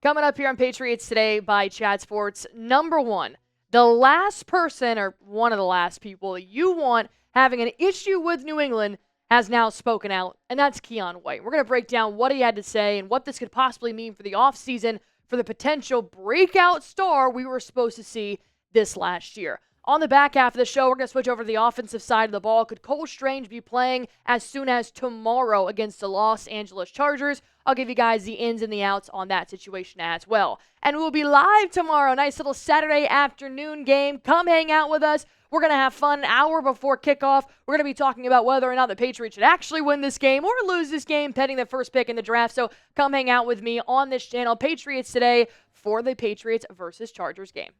Coming up here on Patriots Today by Chat Sports, number one, the last person or one of the last people that you want having an issue with New England has now spoken out, and that's Keion White. We're going to break down what he had to say and what this could possibly mean for the offseason for the potential breakout star we were supposed to see this last year. On the back half of the show, we're going to switch over to the offensive side of the ball. Could Cole Strange be playing as soon as tomorrow against the Los Angeles Chargers? I'll give you guys the ins and the outs on that situation as well. And we'll be live tomorrow. Nice little Saturday afternoon game. Come hang out with us. We're going to have fun an hour before kickoff. We're going to be talking about whether or not the Patriots should actually win this game or lose this game pending the first pick in the draft. So come hang out with me on this channel, Patriots Today, for the Patriots versus Chargers game.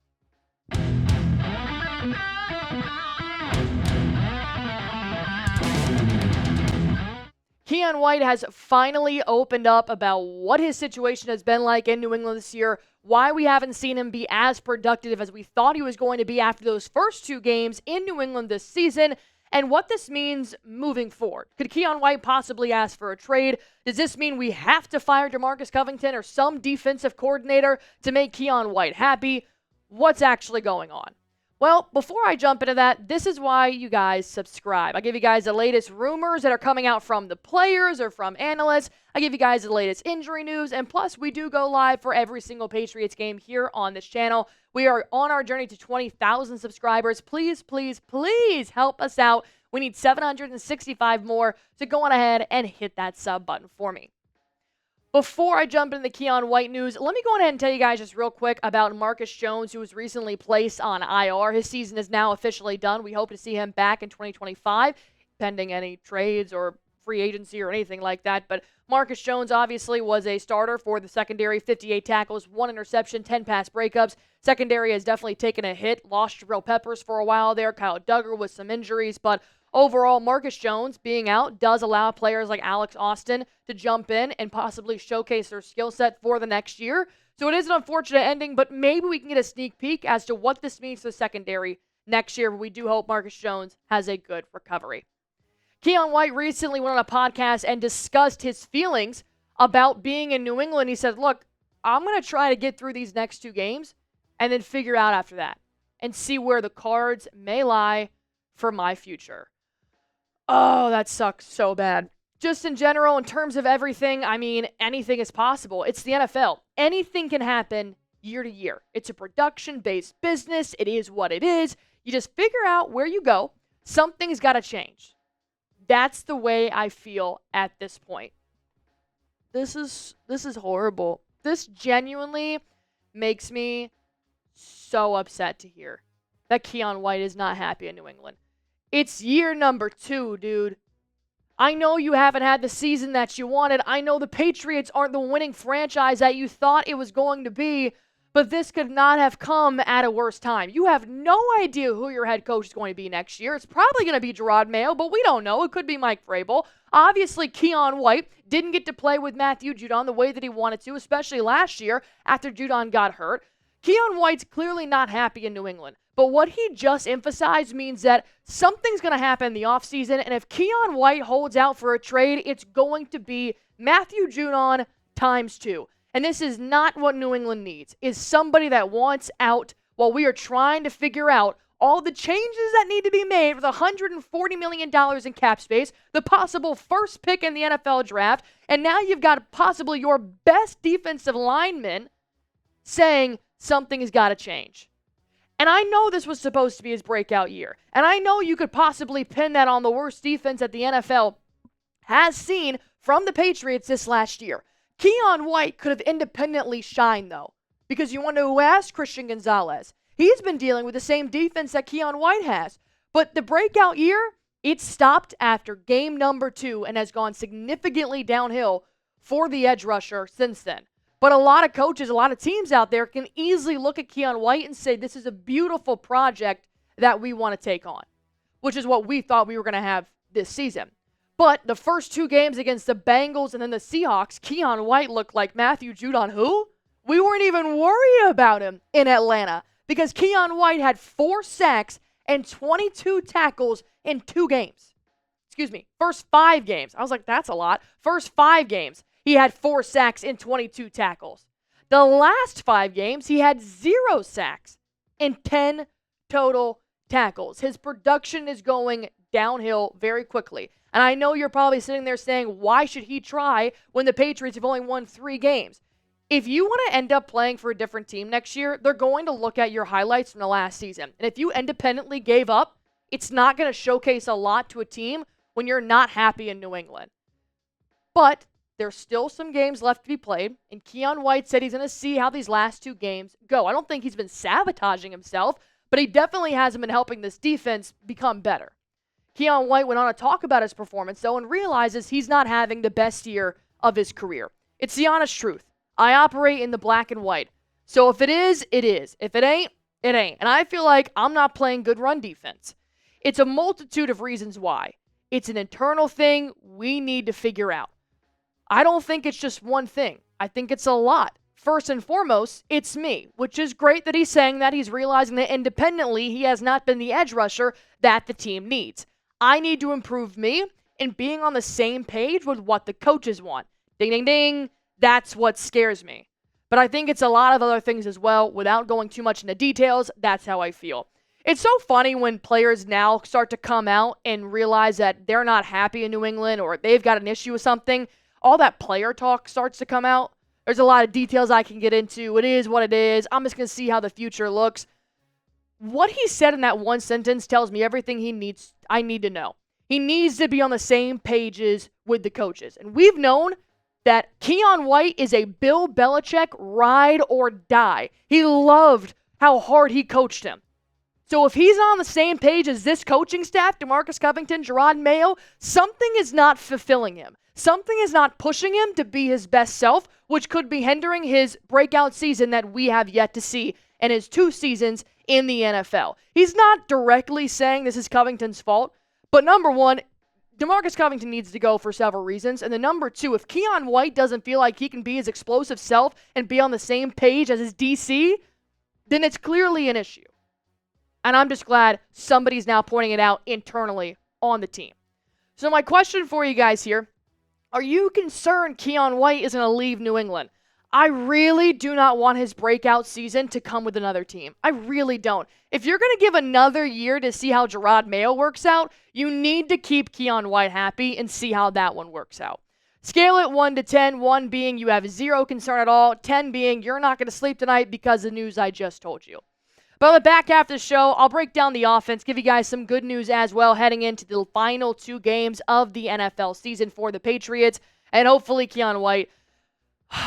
Keion White has finally opened up about what his situation has been like in New England this year, why we haven't seen him be as productive as we thought he was going to be after those first two games in New England this season, and what this means moving forward. Could Keion White possibly ask for a trade? Does this mean we have to fire DeMarcus Covington or some defensive coordinator to make Keion White happy? What's actually going on? Well, before I jump into that, this is why you guys subscribe. I give you guys the latest rumors that are coming out from the players or from analysts. I give you guys the latest injury news, and plus we do go live for every single Patriots game here on this channel. We are on our journey to 20,000 subscribers. Please, please, please help us out. We need 765 more, so go on ahead and hit that sub button for me. Before I jump into the Keion White news, let me go ahead and tell you guys just real quick about Marcus Jones, who was recently placed on IR. His season is now officially done. We hope to see him back in 2025, pending any trades or free agency or anything like that. But Marcus Jones obviously was a starter for the secondary, 58 tackles, 1 interception, 10 pass breakups. Secondary has definitely taken a hit, lost Jabril Peppers for a while there, Kyle Duggar with some injuries, but overall, Marcus Jones being out does allow players like Alex Austin to jump in and possibly showcase their skill set for the next year. So it is an unfortunate ending, but maybe we can get a sneak peek as to what this means for the secondary next year. But we do hope Marcus Jones has a good recovery. Keion White recently went on a podcast and discussed his feelings about being in New England. He said, look, I'm going to try to get through these next two games and then figure out after that and see where the cards may lie for my future. Oh, that sucks so bad. Just in general, in terms of everything, I mean, anything is possible. It's the NFL. Anything can happen year to year. It's a production-based business. It is what it is. You just figure out where you go. Something's got to change. That's the way I feel at this point. This is horrible. This genuinely makes me so upset to hear that Keion White is not happy in New England. It's year number 2, dude. I know you haven't had the season that you wanted. I know the Patriots aren't the winning franchise that you thought it was going to be, but this could not have come at a worse time. You have no idea who your head coach is going to be next year. It's probably going to be Gerard Mayo, but we don't know. It could be Mike Vrabel. Obviously, Keion White didn't get to play with Matthew Judon the way that he wanted to, especially last year after Judon got hurt. Keion White's clearly not happy in New England. But what he just emphasized means that something's going to happen in the offseason, and if Keion White holds out for a trade, it's going to be Matthew Judon times 2. And this is not what New England needs, is somebody that wants out while we are trying to figure out all the changes that need to be made with $140 million in cap space, the possible first pick in the NFL draft, and now you've got possibly your best defensive lineman saying something has got to change. And I know this was supposed to be his breakout year. And I know you could possibly pin that on the worst defense that the NFL has seen from the Patriots this last year. Keion White could have independently shined, though, because you want to ask Christian Gonzalez. He's been dealing with the same defense that Keion White has. But the breakout year, it stopped after game number 2 and has gone significantly downhill for the edge rusher since then. But a lot of coaches, a lot of teams out there can easily look at Keion White and say, this is a beautiful project that we want to take on, which is what we thought we were going to have this season. But the first 2 games against the Bengals and then the Seahawks, Keion White looked like Matthew Judon. Who? We weren't even worried about him in Atlanta because Keion White had 4 sacks and 22 tackles in 2 games. Excuse me, first 5 games. I was like, that's a lot. First 5 games. He had 4 sacks and 22 tackles. The last 5 games, he had 0 sacks and 10 total tackles. His production is going downhill very quickly. And I know you're probably sitting there saying, why should he try when the Patriots have only won 3 games? If you want to end up playing for a different team next year, they're going to look at your highlights from the last season. And if you independently gave up, it's not going to showcase a lot to a team when you're not happy in New England. But there's still some games left to be played, and Keion White said he's going to see how these last 2 games go. I don't think he's been sabotaging himself, but he definitely hasn't been helping this defense become better. Keion White went on to talk about his performance, though, and realizes he's not having the best year of his career. It's the honest truth. I operate in the black and white. So if it is, it is. If it ain't, it ain't. And I feel like I'm not playing good run defense. It's a multitude of reasons why. It's an internal thing we need to figure out. I don't think it's just one thing. I think it's a lot. First and foremost, it's me, which is great that he's saying that. He's realizing that independently he has not been the edge rusher that the team needs. I need to improve me in being on the same page with what the coaches want. Ding, ding, ding. That's what scares me. But I think it's a lot of other things as well. Without going too much into details, that's how I feel. It's so funny when players now start to come out and realize that they're not happy in New England or they've got an issue with something. All that player talk starts to come out. There's a lot of details I can get into. It is what it is. I'm just going to see how the future looks. What he said in that one sentence tells me everything I need to know. He needs to be on the same pages with the coaches. And we've known that Keion White is a Bill Belichick ride or die. He loved how hard he coached him. So if he's not on the same page as this coaching staff, DeMarcus Covington, Gerard Mayo, something is not fulfilling him. Something is not pushing him to be his best self, which could be hindering his breakout season that we have yet to see in his 2 seasons in the NFL. He's not directly saying this is Covington's fault, but number one, DeMarcus Covington needs to go for several reasons. And then number 2, if Keion White doesn't feel like he can be his explosive self and be on the same page as his DC, then it's clearly an issue. And I'm just glad somebody's now pointing it out internally on the team. So my question for you guys here, are you concerned Keion White is going to leave New England? I really do not want his breakout season to come with another team. I really don't. If you're going to give another year to see how Gerard Mayo works out, you need to keep Keion White happy and see how that one works out. Scale it 1 to 10, 1 being you have 0 concern at all, 10 being you're not going to sleep tonight because of the news I just told you. But on the back half of the show, I'll break down the offense, give you guys some good news as well heading into the final 2 games of the NFL season for the Patriots. And hopefully Keion White,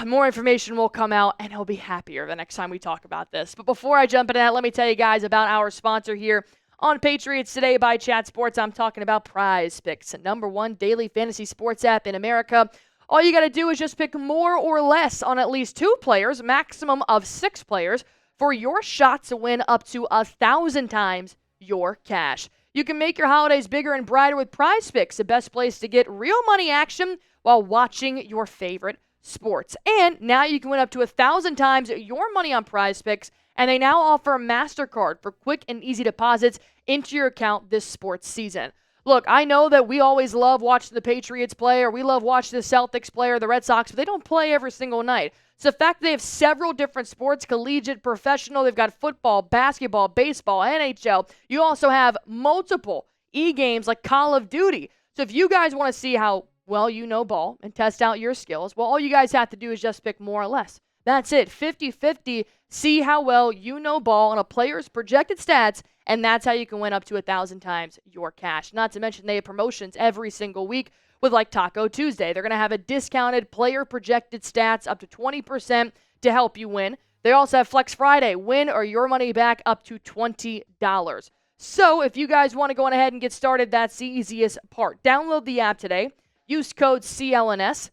more information will come out and he'll be happier the next time we talk about this. But before I jump into that, let me tell you guys about our sponsor here on Patriots Today by Chat Sports. I'm talking about Prize Picks, the #1 daily fantasy sports app in America. All you got to do is just pick more or less on at least 2 players, maximum of 6 players, for your shot to win up to 1,000 times your cash. You can make your holidays bigger and brighter with Prize Picks, the best place to get real money action while watching your favorite sports. And now you can win up to 1,000 times your money on Prize Picks, and they now offer a MasterCard for quick and easy deposits into your account this sports season. Look, I know that we always love watching the Patriots play, or we love watching the Celtics play, or the Red Sox, but they don't play every single night. So the fact they have several different sports, collegiate, professional, they've got football, basketball, baseball, NHL. You also have multiple e-games like Call of Duty. So if you guys want to see how well you know ball and test out your skills, well, all you guys have to do is just pick more or less. That's it. 50-50. See how well you know ball on a player's projected stats, and that's how you can win up to 1,000 times your cash. Not to mention they have promotions every single week with like Taco Tuesday. They're going to have a discounted player projected stats up to 20% to help you win. They also have Flex Friday, win or your money back up to $20. So if you guys want to go on ahead and get started, that's the easiest part. Download the app today. Use code CLNS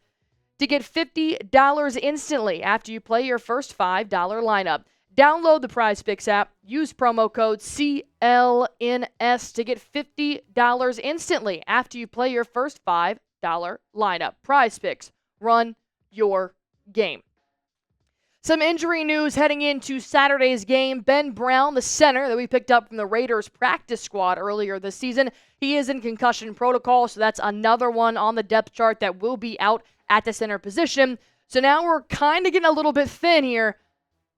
to get $50 instantly after you play your first $5 lineup. Download the Prize Picks app. Use promo code CLNS to get $50 instantly after you play your first $5 lineup. Prize Picks. Run your game. Some injury news heading into Saturday's game. Ben Brown, the center that we picked up from the Raiders practice squad earlier this season, he is in concussion protocol, so that's another one on the depth chart that will be out at the center position. So now we're kind of getting a little bit thin here.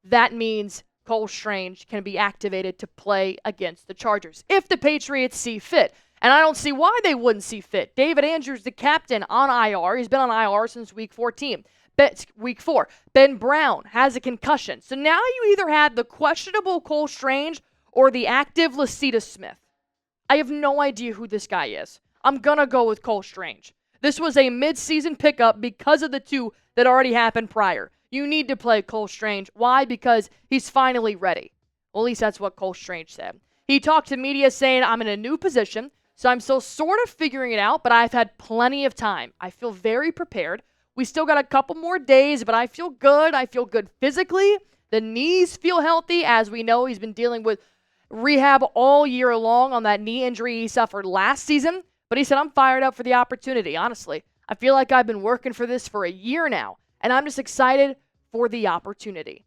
That means Cole Strange can be activated to play against the Chargers if the Patriots see fit. And I don't see why they wouldn't see fit. David Andrews, the captain, on IR. He's been on IR since week 14. Week 4. Ben Brown has a concussion. So now you either have the questionable Cole Strange or the active Lacita Smith. I have no idea who this guy is. I'm going to go with Cole Strange. This was a mid-season pickup because of the two that already happened prior. You need to play Cole Strange. Why? Because he's finally ready. Well, at least that's what Cole Strange said. He talked to media saying, I'm in a new position, so I'm still sort of figuring it out, but I've had plenty of time. I feel very prepared. We still got a couple more days, but I feel good. I feel good physically. The knees feel healthy. As we know, he's been dealing with rehab all year long on that knee injury he suffered last season. But he said, I'm fired up for the opportunity, honestly. I feel like I've been working for this for a year now, and I'm just excited for the opportunity.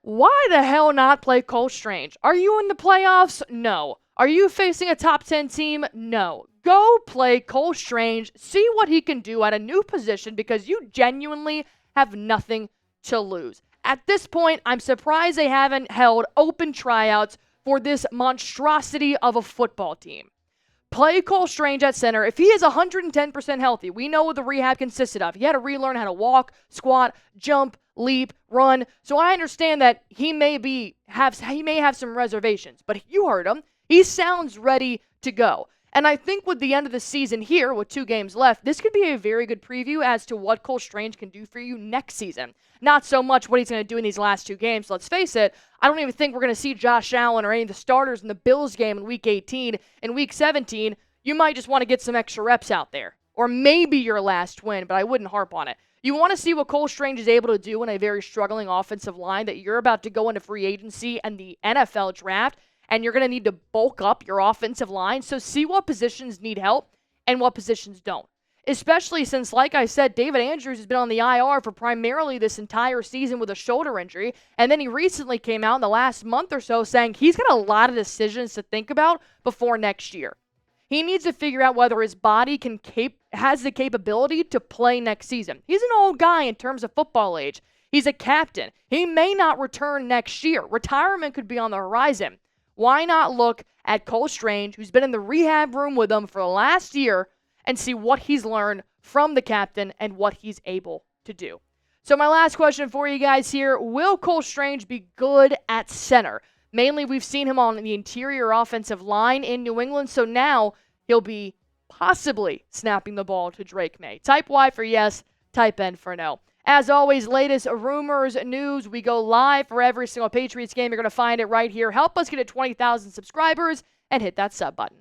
Why the hell not play Cole Strange? Are you in the playoffs? No. Are you facing a top 10 team? No. Go play Cole Strange, see what he can do at a new position because you genuinely have nothing to lose. At this point, I'm surprised they haven't held open tryouts for this monstrosity of a football team. Play Cole Strange at center. If he is 110% healthy, we know what the rehab consisted of. He had to relearn how to walk, squat, jump, leap, run. So I understand that he may have some reservations, but you heard him. He sounds ready to go. And I think with the end of the season here, with 2 games left, this could be a very good preview as to what Cole Strange can do for you next season. Not so much what he's going to do in these last 2 games. Let's face it, I don't even think we're going to see Josh Allen or any of the starters in the Bills game in Week 18. In Week 17, you might just want to get some extra reps out there. Or maybe your last win, but I wouldn't harp on it. You want to see what Cole Strange is able to do in a very struggling offensive line that you're about to go into free agency and the NFL draft, and you're going to need to bulk up your offensive line. So see what positions need help and what positions don't. Especially since, like I said, David Andrews has been on the IR for primarily this entire season with a shoulder injury. And then he recently came out in the last month or so saying he's got a lot of decisions to think about before next year. He needs to figure out whether his body has the capability to play next season. He's an old guy in terms of football age. He's a captain. He may not return next year. Retirement could be on the horizon. Why not look at Cole Strange, who's been in the rehab room with him for the last year, and see what he's learned from the captain and what he's able to do. So my last question for you guys here, will Cole Strange be good at center? Mainly we've seen him on the interior offensive line in New England, so now he'll be possibly snapping the ball to Drake May. Type Y for yes, type N for no. As always, latest rumors, news, we go live for every single Patriots game. You're going to find it right here. Help us get to 20,000 subscribers and hit that sub button.